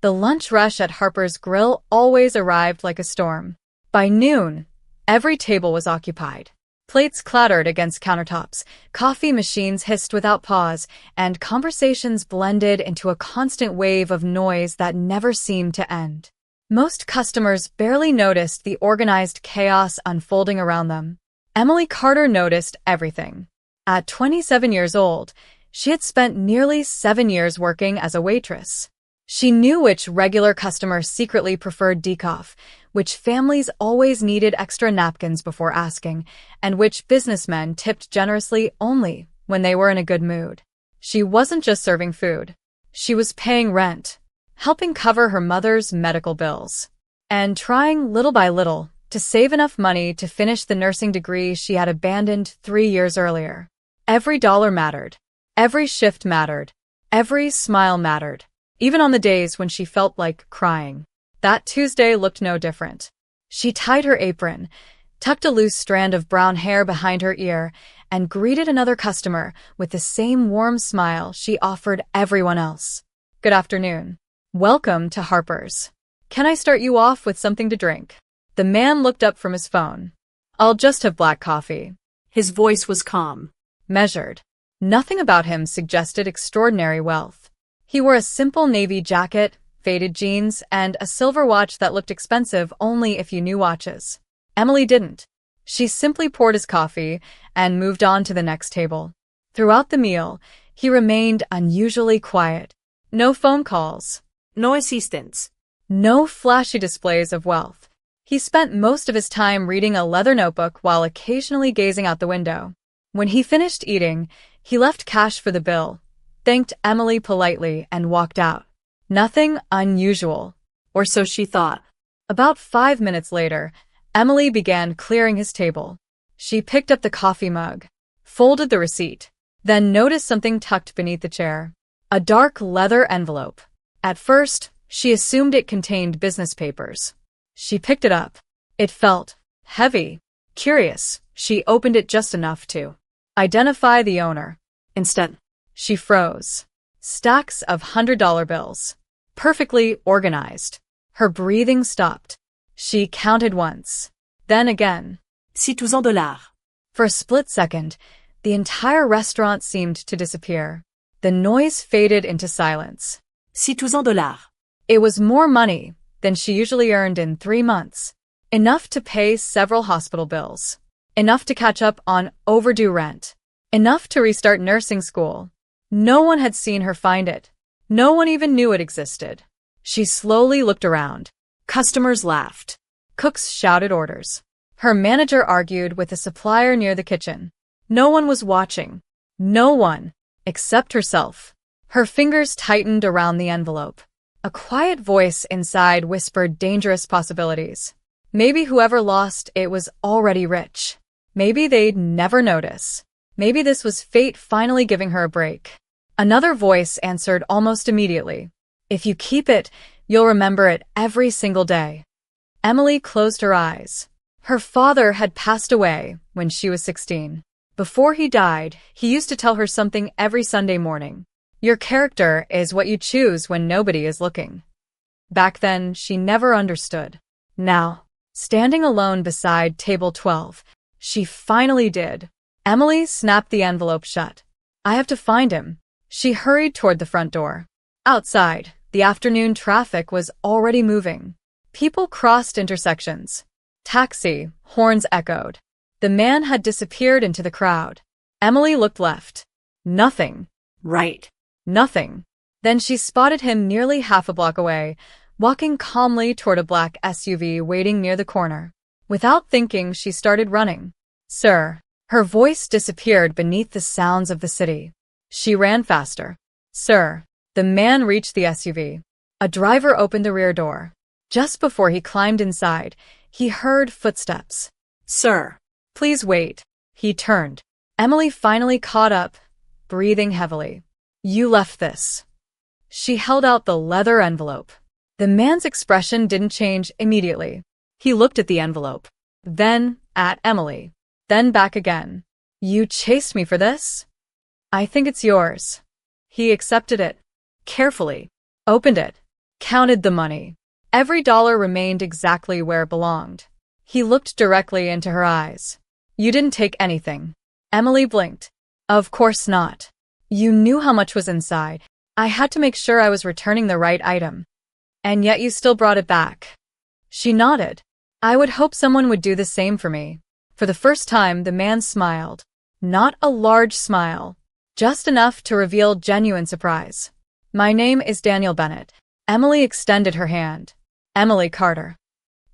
The lunch rush at Harper's Grill always arrived like a storm. By noon, every table was occupied. Plates clattered against countertops, coffee machines hissed without pause, and conversations blended into a constant wave of noise that never seemed to end. Most customers barely noticed the organized chaos unfolding around them. Emily Carter noticed everything. At 27 years old, she had spent nearly 7 years working as a waitress. She knew which regular customers secretly preferred decaf, which families always needed extra napkins before asking, and which businessmen tipped generously only when they were in a good mood. She wasn't just serving food. She was paying rent, helping cover her mother's medical bills, and trying little by little to save enough money to finish the nursing degree she had abandoned 3 years earlier. Every dollar mattered. Every shift mattered. Every smile mattered. Even on the days when she felt like crying. That Tuesday looked no different. She tied her apron, tucked a loose strand of brown hair behind her ear, and greeted another customer with the same warm smile she offered everyone else. "Good afternoon. Welcome to Harper's. Can I start you off with something to drink?" The man looked up from his phone. "I'll just have black coffee." His voice was calm. Measured. Nothing about him suggested extraordinary wealth. He wore a simple navy jacket, faded jeans, and a silver watch that looked expensive only if you knew watches. Emily didn't. She simply poured his coffee and moved on to the next table. Throughout the meal, he remained unusually quiet. No phone calls. No assistance. No flashy displays of wealth. He spent most of his time reading a leather notebook while occasionally gazing out the window. When he finished eating, he left cash for the bill, thanked Emily politely, and walked out. Nothing unusual. Or so she thought. About 5 minutes later, Emily began clearing his table. She picked up the coffee mug, folded the receipt, then noticed something tucked beneath the chair. A dark leather envelope. At first, she assumed it contained business papers. She picked it up. It felt heavy. Curious, she opened it just enough to identify the owner. Instead, she froze. Stacks of $100 bills. Perfectly organized. Her breathing stopped. She counted once. Then again. $6,000. For a split second, the entire restaurant seemed to disappear. The noise faded into silence. $6,000. It was more money than she usually earned in 3 months. Enough to pay several hospital bills. Enough to catch up on overdue rent. Enough to restart nursing school. No one had seen her find it. No one even knew it existed. She slowly looked around. Customers laughed. Cooks shouted orders. Her manager argued with a supplier near the kitchen. No one was watching. No one, except herself. Her fingers tightened around the envelope. A quiet voice inside whispered dangerous possibilities. Maybe whoever lost it was already rich. Maybe they'd never notice. Maybe this was fate finally giving her a break. Another voice answered almost immediately. If you keep it, you'll remember it every single day. Emily closed her eyes. Her father had passed away when she was 16. Before he died, he used to tell her something every Sunday morning. Your character is what you choose when nobody is looking. Back then, she never understood. Now, standing alone beside table 12, she finally did. Emily snapped the envelope shut. I have to find him. She hurried toward the front door. Outside, the afternoon traffic was already moving. People crossed intersections. Taxi, horns echoed. The man had disappeared into the crowd. Emily looked left. Nothing. Right. Nothing. Then she spotted him nearly half a block away, walking calmly toward a black SUV waiting near the corner. Without thinking, she started running. Sir. Her voice disappeared beneath the sounds of the city. She ran faster. Sir. The man reached the SUV. A driver opened the rear door. Just before he climbed inside, he heard footsteps. Sir. Please wait. He turned. Emily finally caught up, breathing heavily. You left this. She held out the leather envelope. The man's expression didn't change immediately. He looked at the envelope, then at Emily, then back again. You chased me for this? I think it's yours. He accepted it, carefully, opened it, counted the money. Every dollar remained exactly where it belonged. He looked directly into her eyes. You didn't take anything. Emily blinked. Of course not. You knew how much was inside. I had to make sure I was returning the right item. And yet you still brought it back. She nodded. I would hope someone would do the same for me. For the first time, the man smiled. Not a large smile, just enough to reveal genuine surprise. My name is Daniel Bennett. Emily extended her hand. Emily Carter.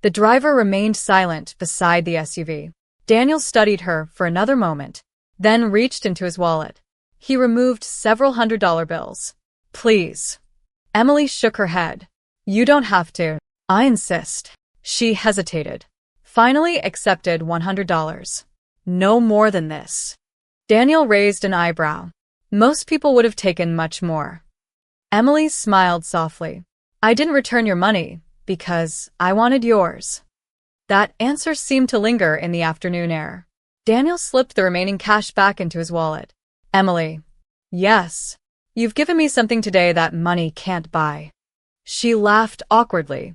The driver remained silent beside the SUV. Daniel studied her for another moment, then reached into his wallet. He removed several $100 bills. Please. Emily shook her head. You don't have to. I insist. She hesitated. Finally accepted $100. No more than this. Daniel raised an eyebrow. Most people would have taken much more. Emily smiled softly. I didn't return your money because I wanted yours. That answer seemed to linger in the afternoon air. Daniel slipped the remaining cash back into his wallet. Emily. Yes. You've given me something today that money can't buy. She laughed awkwardly.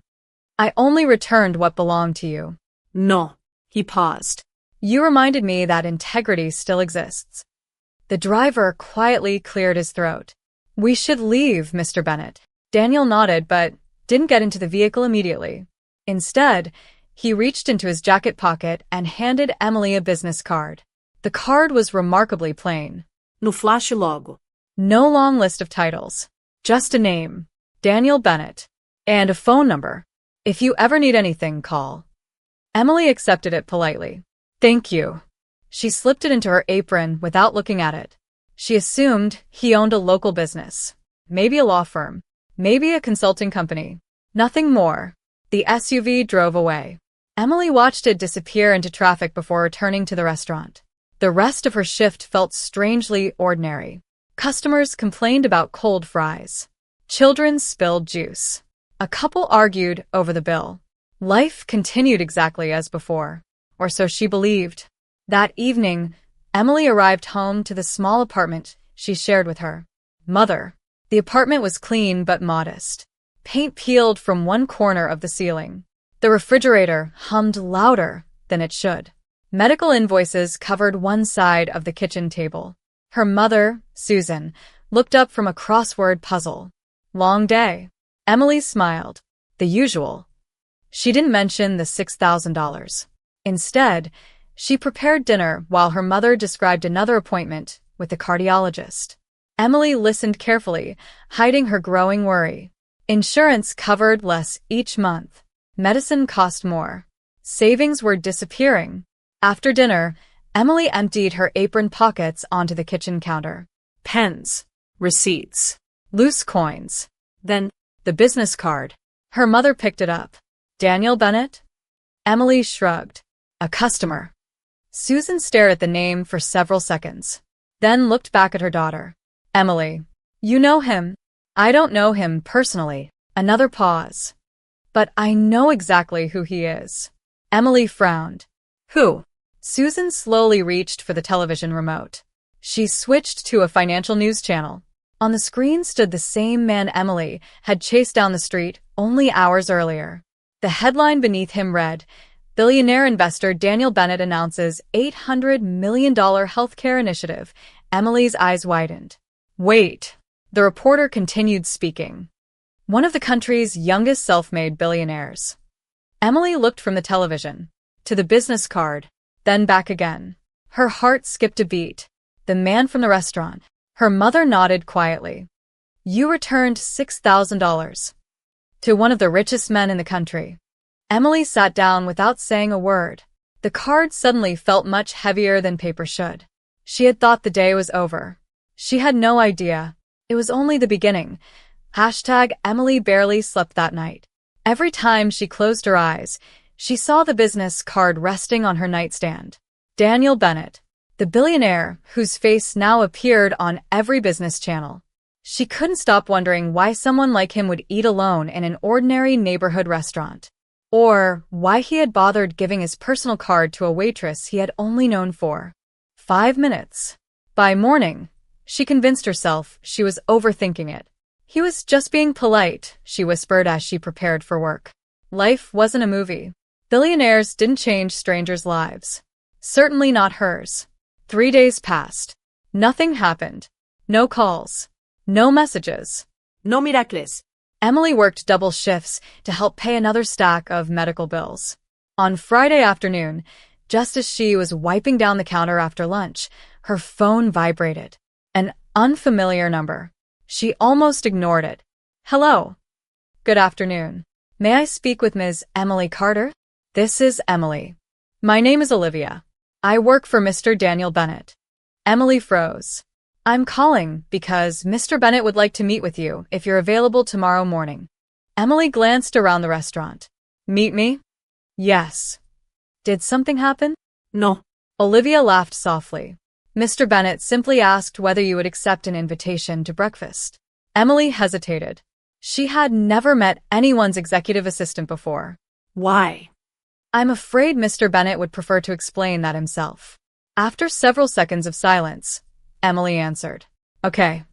I only returned what belonged to you. No. He paused. You reminded me that integrity still exists. The driver quietly cleared his throat. We should leave, Mr. Bennett. Daniel nodded but didn't get into the vehicle immediately. Instead, he reached into his jacket pocket and handed Emily a business card. The card was remarkably plain. No flash logo. No long list of titles. Just a name. Daniel Bennett. And a phone number. If you ever need anything, call. Emily accepted it politely. Thank you. She slipped it into her apron without looking at it. She assumed he owned a local business. Maybe a law firm. Maybe a consulting company. Nothing more. The SUV drove away. Emily watched it disappear into traffic before returning to the restaurant. The rest of her shift felt strangely ordinary. Customers complained about cold fries. Children spilled juice. A couple argued over the bill. Life continued exactly as before, or so she believed. That evening, Emily arrived home to the small apartment she shared with her mother. The apartment was clean but modest. Paint peeled from one corner of the ceiling. The refrigerator hummed louder than it should. Medical invoices covered one side of the kitchen table. Her mother, Susan, looked up from a crossword puzzle. Long day. Emily smiled. The usual. She didn't mention the $6,000. Instead, she prepared dinner while her mother described another appointment with the cardiologist. Emily listened carefully, hiding her growing worry. Insurance covered less each month. Medicine cost more. Savings were disappearing. After dinner, Emily emptied her apron pockets onto the kitchen counter. Pens, receipts, loose coins. Then, the business card. Her mother picked it up. Daniel Bennett? Emily shrugged. A customer. Susan stared at the name for several seconds, then looked back at her daughter. Emily, you know him? I don't know him personally. Another pause. But I know exactly who he is. Emily frowned. Who? Susan slowly reached for the television remote. She switched to a financial news channel. On the screen stood the same man Emily had chased down the street only hours earlier. The headline beneath him read, Billionaire investor Daniel Bennett announces $800 million healthcare initiative. Emily's eyes widened. Wait. The reporter continued speaking. One of the country's youngest self-made billionaires. Emily looked from the television to the business card, then back again. Her heart skipped a beat. The man from the restaurant. Her mother nodded quietly. You returned $6,000 to one of the richest men in the country. Emily sat down without saying a word. The card suddenly felt much heavier than paper should. She had thought the day was over. She had no idea. It was only the beginning. Emily barely slept that night. Every time she closed her eyes, she saw the business card resting on her nightstand. Daniel Bennett, the billionaire whose face now appeared on every business channel. She couldn't stop wondering why someone like him would eat alone in an ordinary neighborhood restaurant. Or why he had bothered giving his personal card to a waitress he had only known for 5 minutes. By morning, she convinced herself she was overthinking it. He was just being polite, she whispered as she prepared for work. Life wasn't a movie. Billionaires didn't change strangers' lives. Certainly not hers. 3 days passed. Nothing happened. No calls. No messages. No miracles. Emily worked double shifts to help pay another stack of medical bills. On Friday afternoon, just as she was wiping down the counter after lunch, her phone vibrated. An unfamiliar number. She almost ignored it. Hello. Good afternoon. May I speak with Ms. Emily Carter? This is Emily. My name is Olivia. I work for Mr. Daniel Bennett. Emily froze. I'm calling because Mr. Bennett would like to meet with you if you're available tomorrow morning. Emily glanced around the restaurant. Meet me? Yes. Did something happen? No. Olivia laughed softly. Mr. Bennett simply asked whether you would accept an invitation to breakfast. Emily hesitated. She had never met anyone's executive assistant before. Why? I'm afraid Mr. Bennett would prefer to explain that himself. After several seconds of silence, Emily answered. Okay.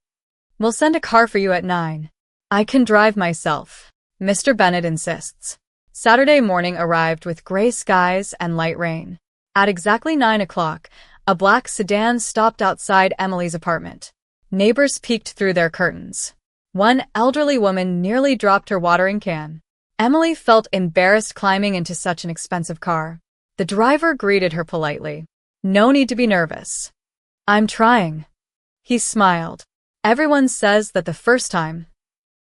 We'll send a car for you at 9. I can drive myself. Mr. Bennett insists. Saturday morning arrived with gray skies and light rain. At exactly 9 o'clock, a black sedan stopped outside Emily's apartment. Neighbors peeked through their curtains. One elderly woman nearly dropped her watering can. Emily felt embarrassed climbing into such an expensive car. The driver greeted her politely. No need to be nervous. I'm trying. He smiled. Everyone says that the first time.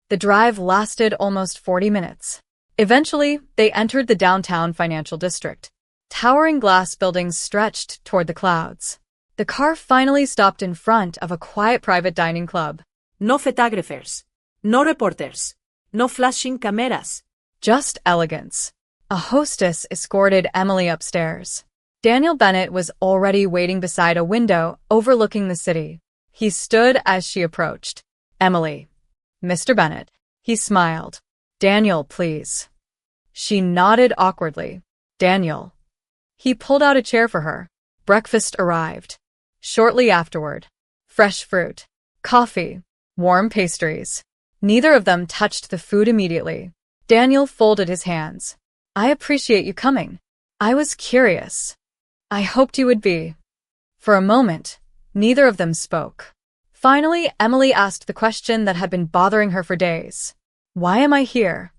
The drive lasted almost 40 minutes. Eventually, they entered the downtown financial district. Towering glass buildings stretched toward the clouds. The car finally stopped in front of a quiet private dining club. No photographers. No reporters. No flashing cameras. Just elegance. A hostess escorted Emily upstairs. Daniel Bennett was already waiting beside a window overlooking the city. He stood as she approached. Emily. Mr. Bennett. He smiled. Daniel, please. She nodded awkwardly. Daniel. He pulled out a chair for her. Breakfast arrived. Shortly afterward. Fresh fruit. Coffee. Warm pastries. Neither of them touched the food immediately. Daniel folded his hands. I appreciate you coming. I was curious. I hoped you would be. For a moment, neither of them spoke. Finally, Emily asked the question that had been bothering her for days. Why am I here?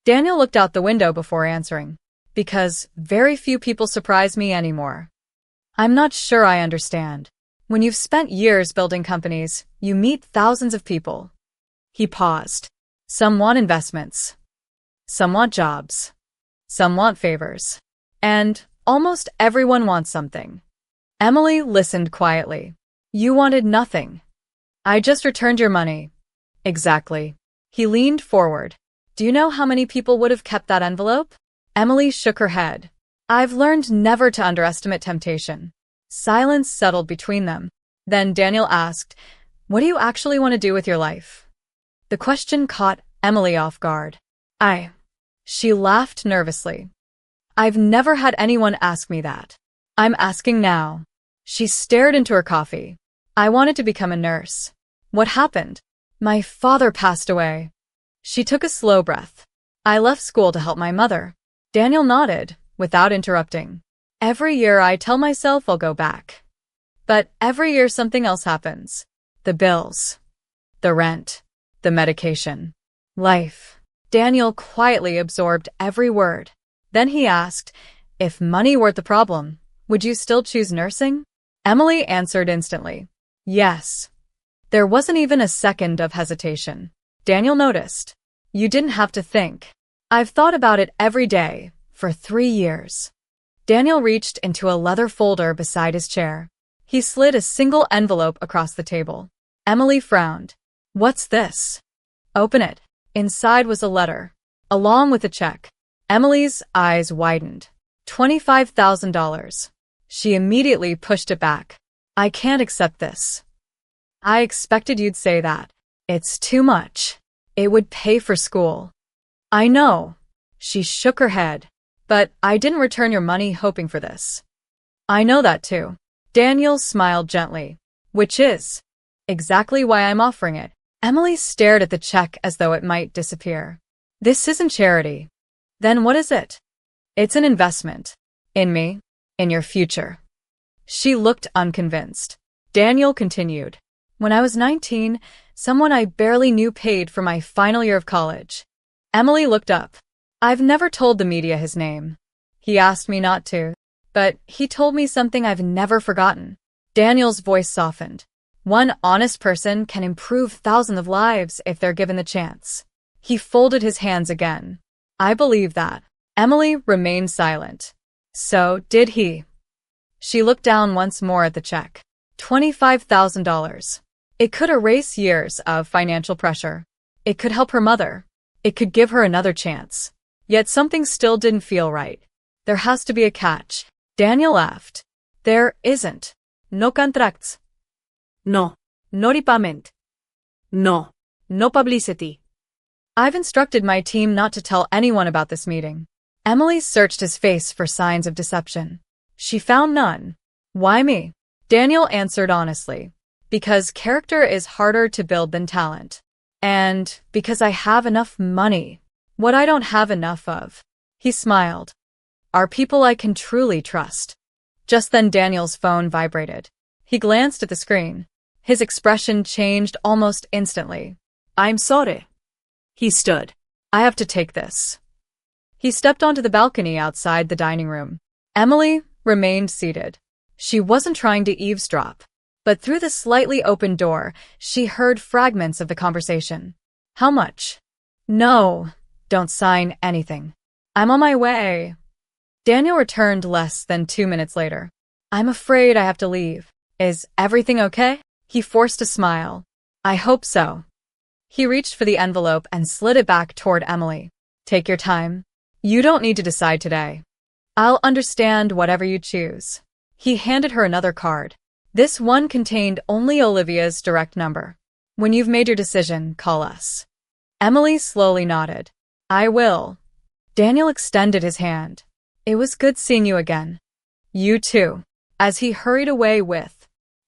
Daniel looked out the window before answering. Because very few people surprise me anymore. I'm not sure I understand. When you've spent years building companies, you meet thousands of people. He paused. Some want investments. Some want jobs. Some want favors. And almost everyone wants something. Emily listened quietly. You wanted nothing. I just returned your money. Exactly. He leaned forward. Do you know how many people would have kept that envelope? Emily shook her head. I've learned never to underestimate temptation. Silence settled between them. Then Daniel asked, what do you actually want to do with your life? The question caught Emily off guard. She laughed nervously. I've never had anyone ask me that. I'm asking now. She stared into her coffee. I wanted to become a nurse. What happened? My father passed away. She took a slow breath. I left school to help my mother. Daniel nodded, without interrupting. Every year I tell myself I'll go back. But every year something else happens. The bills. The rent. The medication. Life. Daniel quietly absorbed every word. Then he asked, if money weren't the problem, would you still choose nursing? Emily answered instantly. Yes. There wasn't even a second of hesitation. Daniel noticed. You didn't have to think. I've thought about it every day, for 3 years. Daniel reached into a leather folder beside his chair. He slid a single envelope across the table. Emily frowned. What's this? Open it. Inside was a letter, along with a check. Emily's eyes widened. $25,000. She immediately pushed it back. I can't accept this. I expected you'd say that. It's too much. It would pay for school. I know. She shook her head. But I didn't return your money hoping for this. I know that too. Daniel smiled gently. Which is exactly why I'm offering it. Emily stared at the check as though it might disappear. This isn't charity. Then what is it? It's an investment. In me. In your future. She looked unconvinced. Daniel continued. When I was 19, someone I barely knew paid for my final year of college. Emily looked up. I've never told the media his name. He asked me not to, but he told me something I've never forgotten. Daniel's voice softened. One honest person can improve thousands of lives if they're given the chance. He folded his hands again. I believe that. Emily remained silent. So did he. She looked down once more at the check. $25,000. It could erase years of financial pressure. It could help her mother. It could give her another chance. Yet something still didn't feel right. There has to be a catch. Daniel laughed. There isn't. No contracts. No. No repayment. No. No publicity. I've instructed my team not to tell anyone about this meeting. Emily searched his face for signs of deception. She found none. Why me? Daniel answered honestly. Because character is harder to build than talent. And because I have enough money. What I don't have enough of. He smiled. Are people I can truly trust. Just then Daniel's phone vibrated. He glanced at the screen. His expression changed almost instantly. I'm sorry. He stood. I have to take this. He stepped onto the balcony outside the dining room. Emily remained seated. She wasn't trying to eavesdrop, but through the slightly open door, she heard fragments of the conversation. How much? No, don't sign anything. I'm on my way. Daniel returned less than 2 minutes later. I'm afraid I have to leave. Is everything okay? He forced a smile. I hope so. He reached for the envelope and slid it back toward Emily. Take your time. You don't need to decide today. I'll understand whatever you choose. He handed her another card. This one contained only Olivia's direct number. When you've made your decision, call us. Emily slowly nodded. I will. Daniel extended his hand. It was good seeing you again. You too. As he hurried away with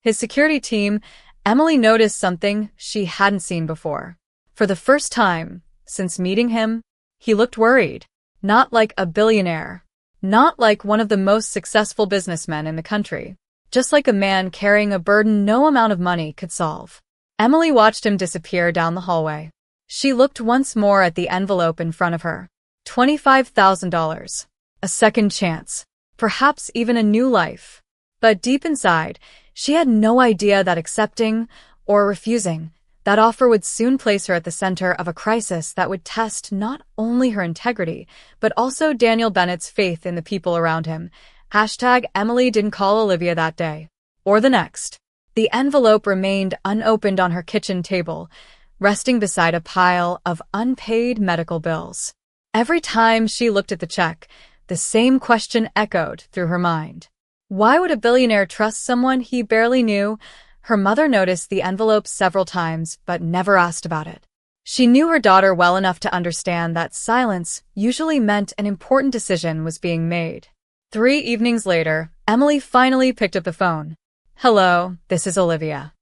his security team, Emily noticed something she hadn't seen before. For the first time since meeting him, he looked worried. Not like a billionaire. Not like one of the most successful businessmen in the country. Just like a man carrying a burden no amount of money could solve. Emily watched him disappear down the hallway. She looked once more at the envelope in front of her. $25,000. A second chance. Perhaps even a new life. But deep inside, she had no idea that accepting or refusing that offer would soon place her at the center of a crisis that would test not only her integrity, but also Daniel Bennett's faith in the people around him. Emily didn't call Olivia that day. Or the next. The envelope remained unopened on her kitchen table, resting beside a pile of unpaid medical bills. Every time she looked at the check, the same question echoed through her mind. Why would a billionaire trust someone he barely knew? Her mother noticed the envelope several times, but never asked about it. She knew her daughter well enough to understand that silence usually meant an important decision was being made. 3 evenings later, Emily finally picked up the phone. Hello, this is Olivia.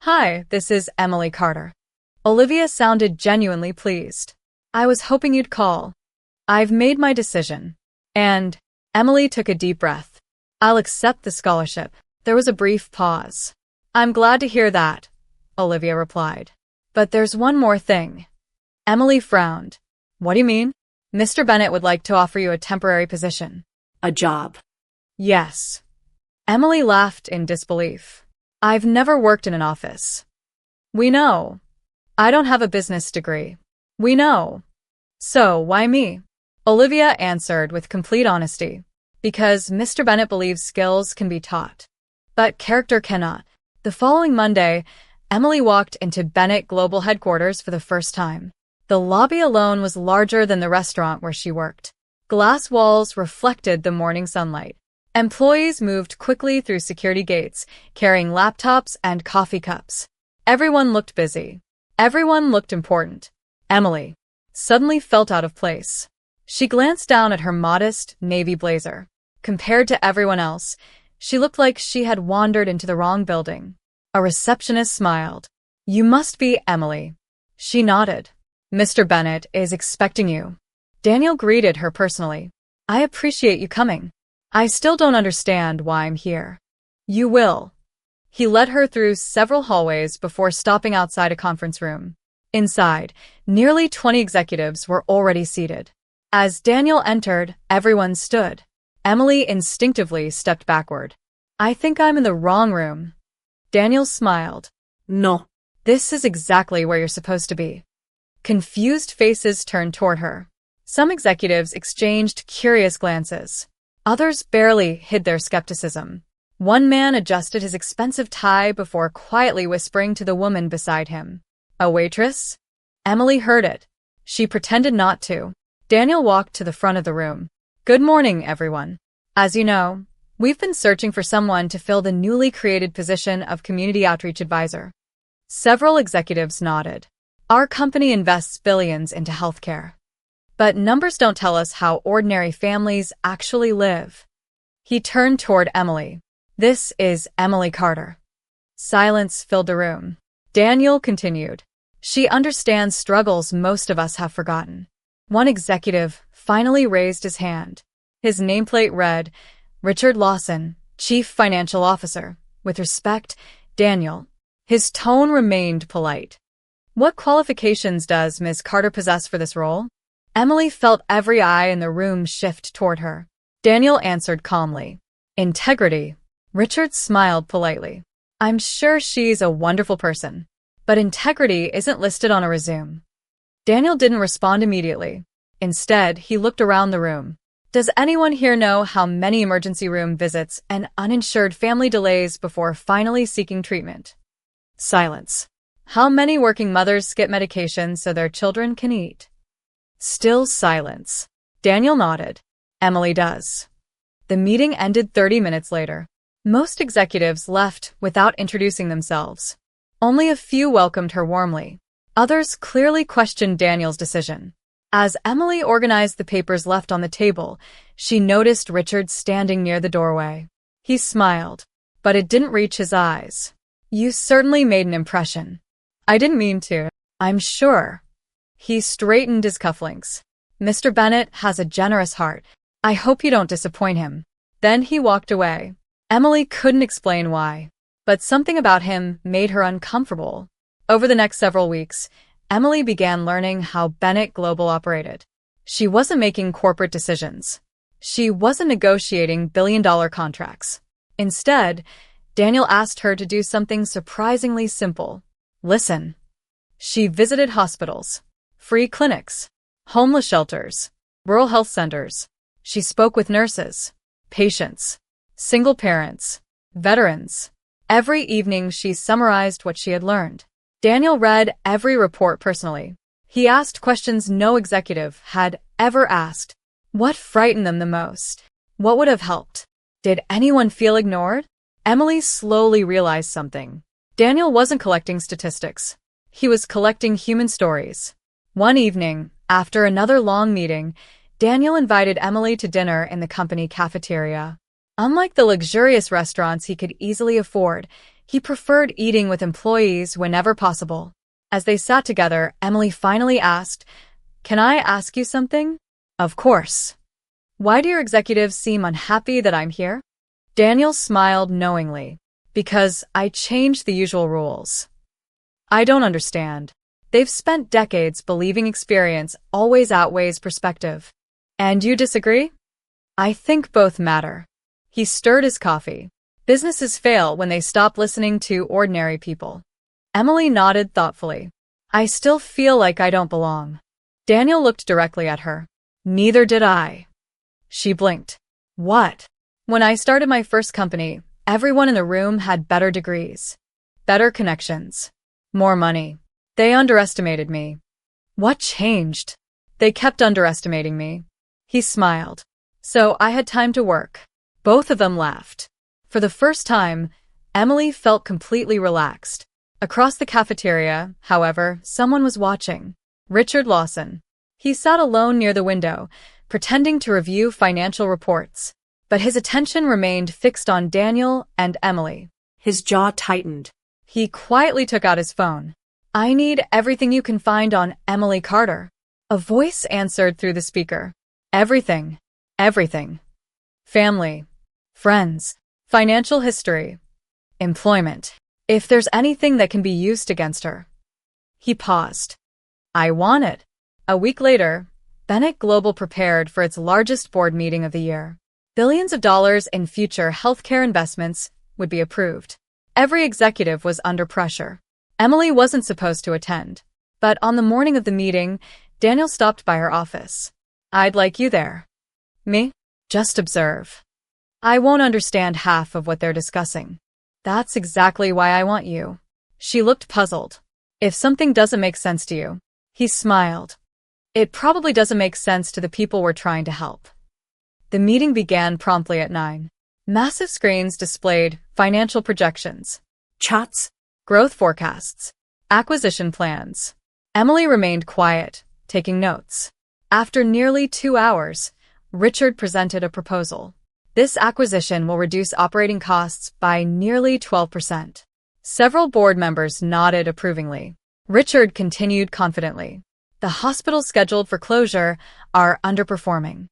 Hi, this is Emily Carter. Olivia sounded genuinely pleased. I was hoping you'd call. I've made my decision. And Emily took a deep breath. I'll accept the scholarship. There was a brief pause. I'm glad to hear that, Olivia replied. But there's one more thing. Emily frowned. What do you mean? Mr. Bennett would like to offer you a temporary position. A job. Yes. Emily laughed in disbelief. I've never worked in an office. We know. I don't have a business degree. We know. So, why me? Olivia answered with complete honesty. Because Mr. Bennett believes skills can be taught. But character cannot. The following Monday, Emily walked into Bennett Global Headquarters for the first time. The lobby alone was larger than the restaurant where she worked. Glass walls reflected the morning sunlight. Employees moved quickly through security gates, carrying laptops and coffee cups. Everyone looked busy. Everyone looked important. Emily suddenly felt out of place. She glanced down at her modest navy blazer. Compared to everyone else, she looked like she had wandered into the wrong building. A receptionist smiled. You must be Emily. She nodded. Mr. Bennett is expecting you. Daniel greeted her personally. I appreciate you coming. I still don't understand why I'm here. You will. He led her through several hallways before stopping outside a conference room. Inside, nearly 20 executives were already seated. As Daniel entered, everyone stood. Emily instinctively stepped backward. I think I'm in the wrong room. Daniel smiled. No. This is exactly where you're supposed to be. Confused faces turned toward her. Some executives exchanged curious glances. Others barely hid their skepticism. One man adjusted his expensive tie before quietly whispering to the woman beside him. A waitress? Emily heard it. She pretended not to. Daniel walked to the front of the room. Good morning, everyone. As you know, we've been searching for someone to fill the newly created position of Community Outreach Advisor. Several executives nodded. Our company invests billions into healthcare. But numbers don't tell us how ordinary families actually live. He turned toward Emily. This is Emily Carter. Silence filled the room. Daniel continued. She understands struggles most of us have forgotten. One executive finally raised his hand. His nameplate read, Richard Lawson, Chief Financial Officer. With respect, Daniel. His tone remained polite. What qualifications does Ms. Carter possess for this role? Emily felt every eye in the room shift toward her. Daniel answered calmly. Integrity. Richard smiled politely. I'm sure she's a wonderful person, but integrity isn't listed on a resume. Daniel didn't respond immediately. Instead, he looked around the room. Does anyone here know how many emergency room visits and uninsured family delays before finally seeking treatment? Silence. How many working mothers skip medication so their children can eat? Still silence. Daniel nodded. Emily does. The meeting ended 30 minutes later. Most executives left without introducing themselves. Only a few welcomed her warmly. Others clearly questioned Daniel's decision. As Emily organized the papers left on the table, she noticed Richard standing near the doorway. He smiled, but it didn't reach his eyes. You certainly made an impression. I didn't mean to, I'm sure. He straightened his cufflinks. Mr. Bennett has a generous heart. I hope you don't disappoint him. Then he walked away. Emily couldn't explain why, but something about him made her uncomfortable. Over the next several weeks, Emily began learning how Bennett Global operated. She wasn't making corporate decisions. She wasn't negotiating billion-dollar contracts. Instead, Daniel asked her to do something surprisingly simple. Listen. She visited hospitals, free clinics, homeless shelters, rural health centers. She spoke with nurses, patients, single parents, veterans. Every evening she summarized what she had learned. Daniel read every report personally. He asked questions no executive had ever asked. What frightened them the most? What would have helped? Did anyone feel ignored? Emily slowly realized something. Daniel wasn't collecting statistics. He was collecting human stories. One evening, after another long meeting, Daniel invited Emily to dinner in the company cafeteria. Unlike the luxurious restaurants he could easily afford, he preferred eating with employees whenever possible. As they sat together, Emily finally asked, Can I ask you something? Of course. Why do your executives seem unhappy that I'm here? Daniel smiled knowingly. Because I changed the usual rules. I don't understand. They've spent decades believing experience always outweighs perspective. And you disagree? I think both matter. He stirred his coffee. Businesses fail when they stop listening to ordinary people. Emily nodded thoughtfully. I still feel like I don't belong. Daniel looked directly at her. Neither did I. She blinked. What? When I started my first company, everyone in the room had better degrees, better connections, more money. They underestimated me. What changed? They kept underestimating me. He smiled. So I had time to work. Both of them laughed. For the first time, Emily felt completely relaxed. Across the cafeteria, however, someone was watching. Richard Lawson. He sat alone near the window, pretending to review financial reports. But his attention remained fixed on Daniel and Emily. His jaw tightened. He quietly took out his phone. I need everything you can find on Emily Carter. A voice answered through the speaker. Everything. Everything. Family. Friends. Financial history. Employment. If there's anything that can be used against her. He paused. I want it. A week later, Bennett Global prepared for its largest board meeting of the year. Billions of dollars in future healthcare investments would be approved. Every executive was under pressure. Emily wasn't supposed to attend, but on the morning of the meeting, Daniel stopped by her office. I'd like you there. Me? Just observe. I won't understand half of what they're discussing. That's exactly why I want you. She looked puzzled. If something doesn't make sense to you, he smiled. It probably doesn't make sense to the people we're trying to help. The meeting began promptly at 9. Massive screens displayed financial projections, Charts. growth forecasts, acquisition plans. Emily remained quiet, taking notes. After nearly 2 hours, Richard presented a proposal. This acquisition will reduce operating costs by nearly 12%. Several board members nodded approvingly. Richard continued confidently. The hospitals scheduled for closure are underperforming.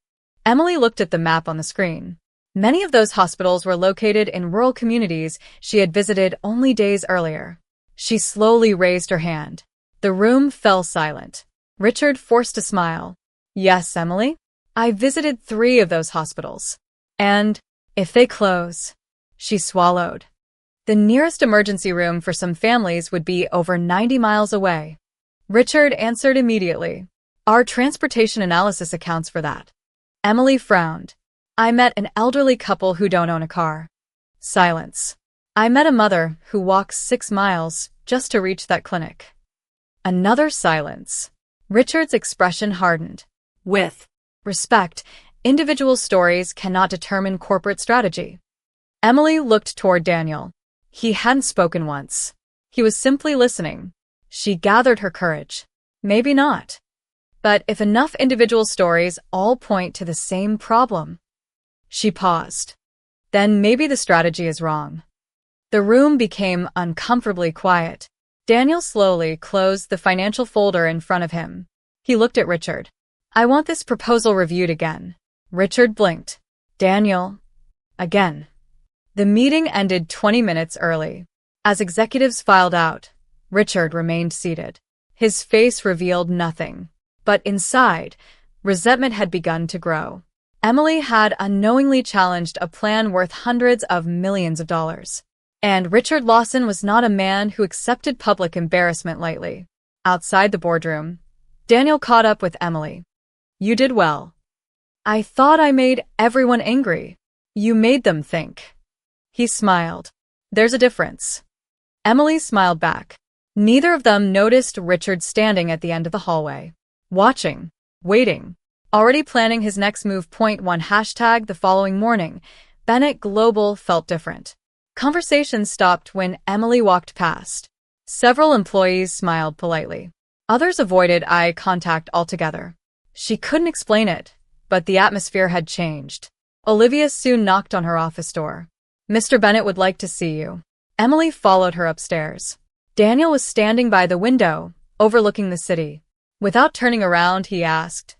Emily looked at the map on the screen. Many of those hospitals were located in rural communities she had visited only days earlier. She slowly raised her hand. The room fell silent. Richard forced a smile. Yes, Emily? I visited 3 of those hospitals. And if they close, she swallowed. The nearest emergency room for some families would be over 90 miles away. Richard answered immediately. Our transportation analysis accounts for that. Emily frowned. I met an elderly couple who don't own a car. Silence. I met a mother who walks 6 miles just to reach that clinic. Another silence. Richard's expression hardened. With respect, individual stories cannot determine corporate strategy. Emily looked toward Daniel. He hadn't spoken once. He was simply listening. She gathered her courage. Maybe not. But if enough individual stories all point to the same problem. She paused. Then maybe the strategy is wrong. The room became uncomfortably quiet. Daniel slowly closed the financial folder in front of him. He looked at Richard. I want this proposal reviewed again. Richard blinked. Daniel. Again. The meeting ended 20 minutes early. As executives filed out, Richard remained seated. His face revealed nothing. But inside, resentment had begun to grow. Emily had unknowingly challenged a plan worth hundreds of millions of dollars. And Richard Lawson was not a man who accepted public embarrassment lightly. Outside the boardroom, Daniel caught up with Emily. You did well. I thought I made everyone angry. You made them think. He smiled. There's a difference. Emily smiled back. Neither of them noticed Richard standing at the end of the hallway. Watching. Waiting. Already planning his next move. .1 hashtag the following morning, Bennett Global felt different. Conversation stopped when Emily walked past. Several employees smiled politely. Others avoided eye contact altogether. She couldn't explain it, but the atmosphere had changed. Olivia soon knocked on her office door. Mr. Bennett would like to see you. Emily followed her upstairs. Daniel was standing by the window, overlooking the city. Without turning around, he asked,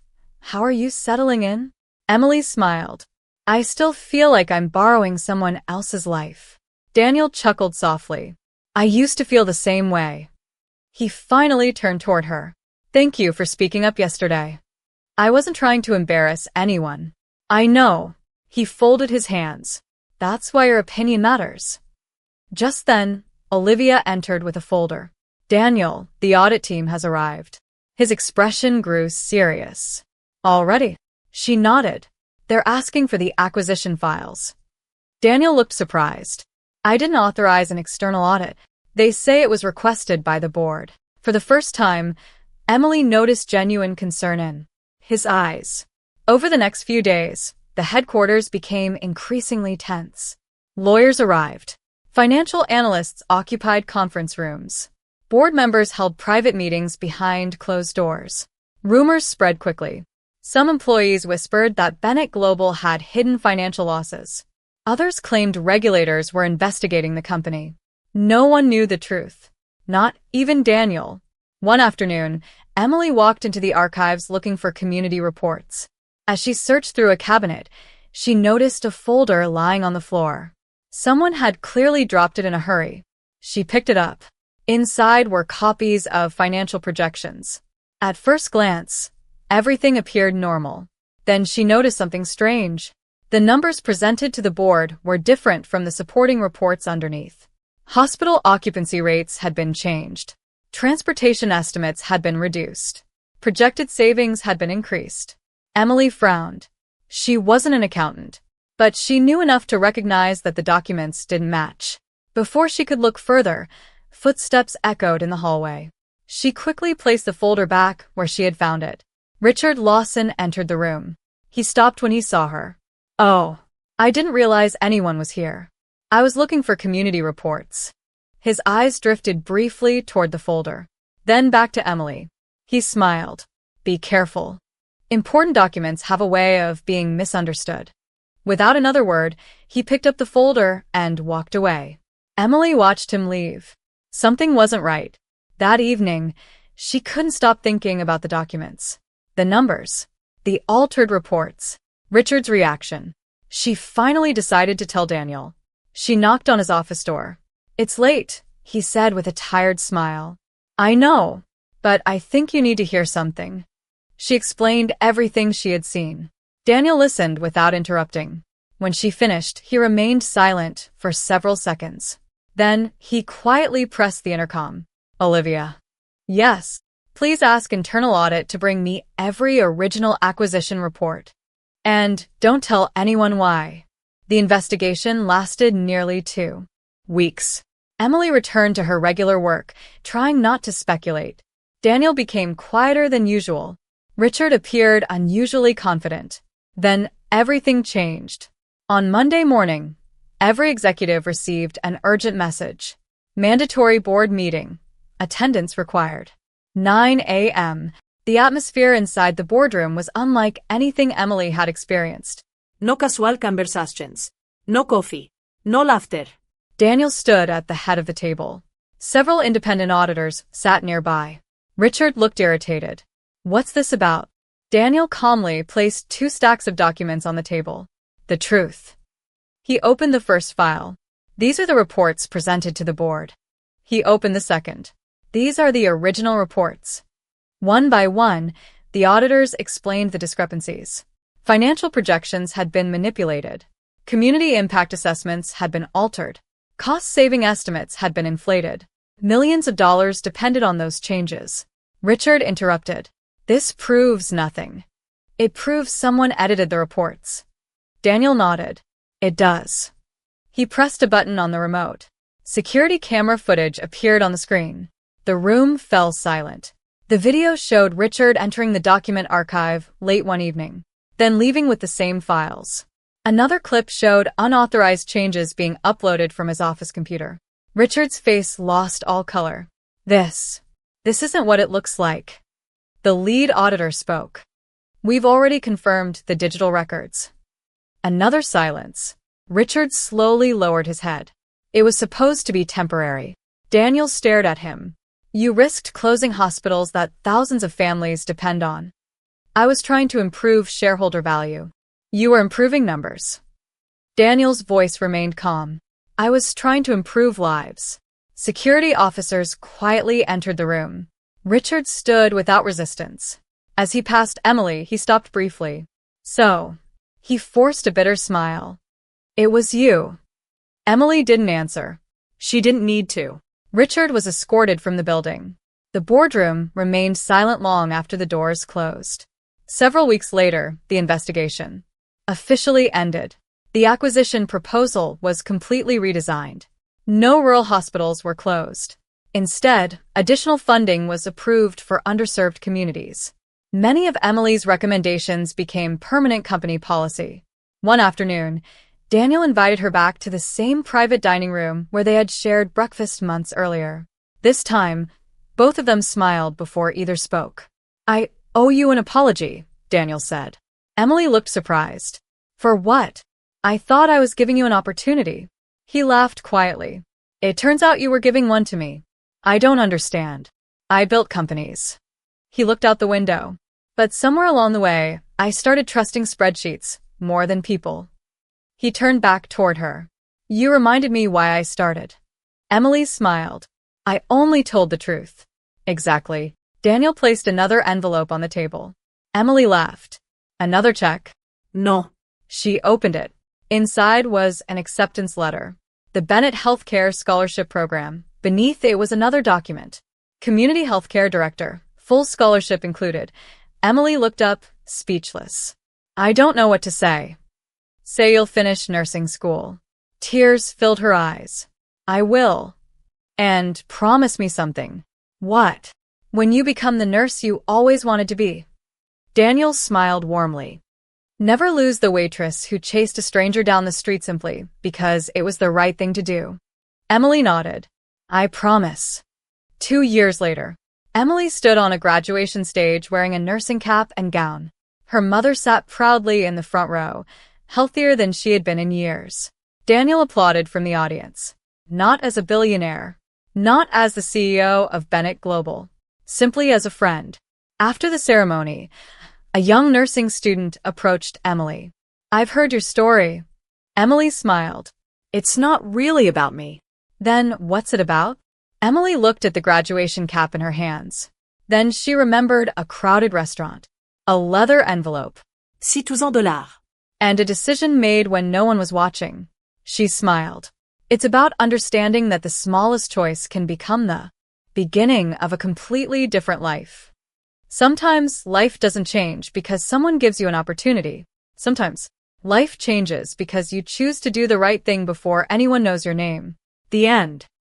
How are you settling in? Emily smiled. I still feel like I'm borrowing someone else's life. Daniel chuckled softly. I used to feel the same way. He finally turned toward her. Thank you for speaking up yesterday. I wasn't trying to embarrass anyone. I know. He folded his hands. That's why your opinion matters. Just then, Olivia entered with a folder. Daniel, the audit team has arrived. His expression grew serious. Already? She nodded. They're asking for the acquisition files. Daniel looked surprised. I didn't authorize an external audit. They say it was requested by the board. For the first time, Emily noticed genuine concern in his eyes. Over the next few days, the headquarters became increasingly tense. Lawyers arrived. Financial analysts occupied conference rooms. Board members held private meetings behind closed doors. Rumors spread quickly. Some employees whispered that Bennett Global had hidden financial losses. Others claimed regulators were investigating the company. No one knew the truth. Not even Daniel. One afternoon, Emily walked into the archives looking for community reports. As she searched through a cabinet, she noticed a folder lying on the floor. Someone had clearly dropped it in a hurry. She picked it up. Inside were copies of financial projections. At first glance, everything appeared normal. Then she noticed something strange. The numbers presented to the board were different from the supporting reports underneath. Hospital occupancy rates had been changed. Transportation estimates had been reduced. Projected savings had been increased. Emily frowned. She wasn't an accountant, but she knew enough to recognize that the documents didn't match. Before she could look further, footsteps echoed in the hallway. She quickly placed the folder back where she had found it. Richard Lawson entered the room. He stopped when he saw her. "Oh, I didn't realize anyone was here. I was looking for community reports." His eyes drifted briefly toward the folder, then back to Emily. He smiled. "Be careful. Important documents have a way of being misunderstood." Without another word, he picked up the folder and walked away. Emily watched him leave. Something wasn't right. That evening, she couldn't stop thinking about the documents. The numbers. The altered reports. Richard's reaction. She finally decided to tell Daniel. She knocked on his office door. "It's late," he said with a tired smile. "I know, but I think you need to hear something." She explained everything she had seen. Daniel listened without interrupting. When she finished, he remained silent for several seconds. Then, he quietly pressed the intercom. "Olivia." "Yes. Please ask internal audit to bring me every original acquisition report. And don't tell anyone why." The investigation lasted nearly 2 weeks. Emily returned to her regular work, trying not to speculate. Daniel became quieter than usual. Richard appeared unusually confident. Then everything changed. On Monday morning, every executive received an urgent message. Mandatory board meeting. Attendance required. 9 a.m. The atmosphere inside the boardroom was unlike anything Emily had experienced. No casual conversations. No coffee. No laughter. Daniel stood at the head of the table. Several independent auditors sat nearby. Richard looked irritated. "What's this about?" Daniel calmly placed 2 stacks of documents on the table. The truth. He opened the first file. "These are the reports presented to the board." He opened the second. "These are the original reports." One by one, the auditors explained the discrepancies. Financial projections had been manipulated. Community impact assessments had been altered. Cost-saving estimates had been inflated. Millions of dollars depended on those changes. Richard interrupted. "This proves nothing." "It proves someone edited the reports." Daniel nodded. "It does." He pressed a button on the remote. Security camera footage appeared on the screen. The room fell silent. The video showed Richard entering the document archive late one evening, then leaving with the same files. Another clip showed unauthorized changes being uploaded from his office computer. Richard's face lost all color. This isn't what it looks like." The lead auditor spoke. "We've already confirmed the digital records." Another silence. Richard slowly lowered his head. It was supposed to be temporary. Daniel stared at him. "You risked closing hospitals that thousands of families depend on." "I was trying to improve shareholder value." "You were improving numbers." Daniel's voice remained calm. "I was trying to improve lives." Security officers quietly entered the room. Richard stood without resistance. As he passed Emily, he stopped briefly. "So," he forced a bitter smile. "It was you." Emily didn't answer. She didn't need to. Richard was escorted from the building. The boardroom remained silent long after the doors closed. Several weeks later, the investigation officially ended. The acquisition proposal was completely redesigned. No rural hospitals were closed. Instead, additional funding was approved for underserved communities. Many of Emily's recommendations became permanent company policy. One afternoon, Daniel invited her back to the same private dining room where they had shared breakfast months earlier. This time, both of them smiled before either spoke. "I owe you an apology," Daniel said. Emily looked surprised. "For what?" "I thought I was giving you an opportunity." He laughed quietly. It turns out you were giving one to me. I don't understand. I built companies. He looked out the window. But somewhere along the way, I started trusting spreadsheets more than people. He turned back toward her. You reminded me why I started. Emily smiled. I only told the truth. Exactly. Daniel placed another envelope on the table. Emily laughed. Another check? No. She opened it. Inside was an acceptance letter. The Bennett Healthcare Scholarship Program. Beneath it was another document. Community Healthcare Director. Full scholarship included. Emily looked up, speechless. I don't know what to say. Say you'll finish nursing school. Tears filled her eyes. I will. And promise me something. What? When you become the nurse you always wanted to be. Daniel smiled warmly. Never lose the waitress who chased a stranger down the street simply because it was the right thing to do. Emily nodded. I promise. 2 years later, Emily stood on a graduation stage wearing a nursing cap and gown. Her mother sat proudly in the front row, healthier than she had been in years. Daniel applauded from the audience. Not as a billionaire. Not as the CEO of Bennett Global. Simply as a friend. After the ceremony, a young nursing student approached Emily. I've heard your story. Emily smiled. It's not really about me. Then what's it about? Emily looked at the graduation cap in her hands. Then she remembered a crowded restaurant, a leather envelope, $6,000. and a decision made when no one was watching. She smiled. It's about understanding that the smallest choice can become the beginning of a completely different life. Sometimes life doesn't change because someone gives you an opportunity. Sometimes life changes because you choose to do the right thing before anyone knows your name. The end.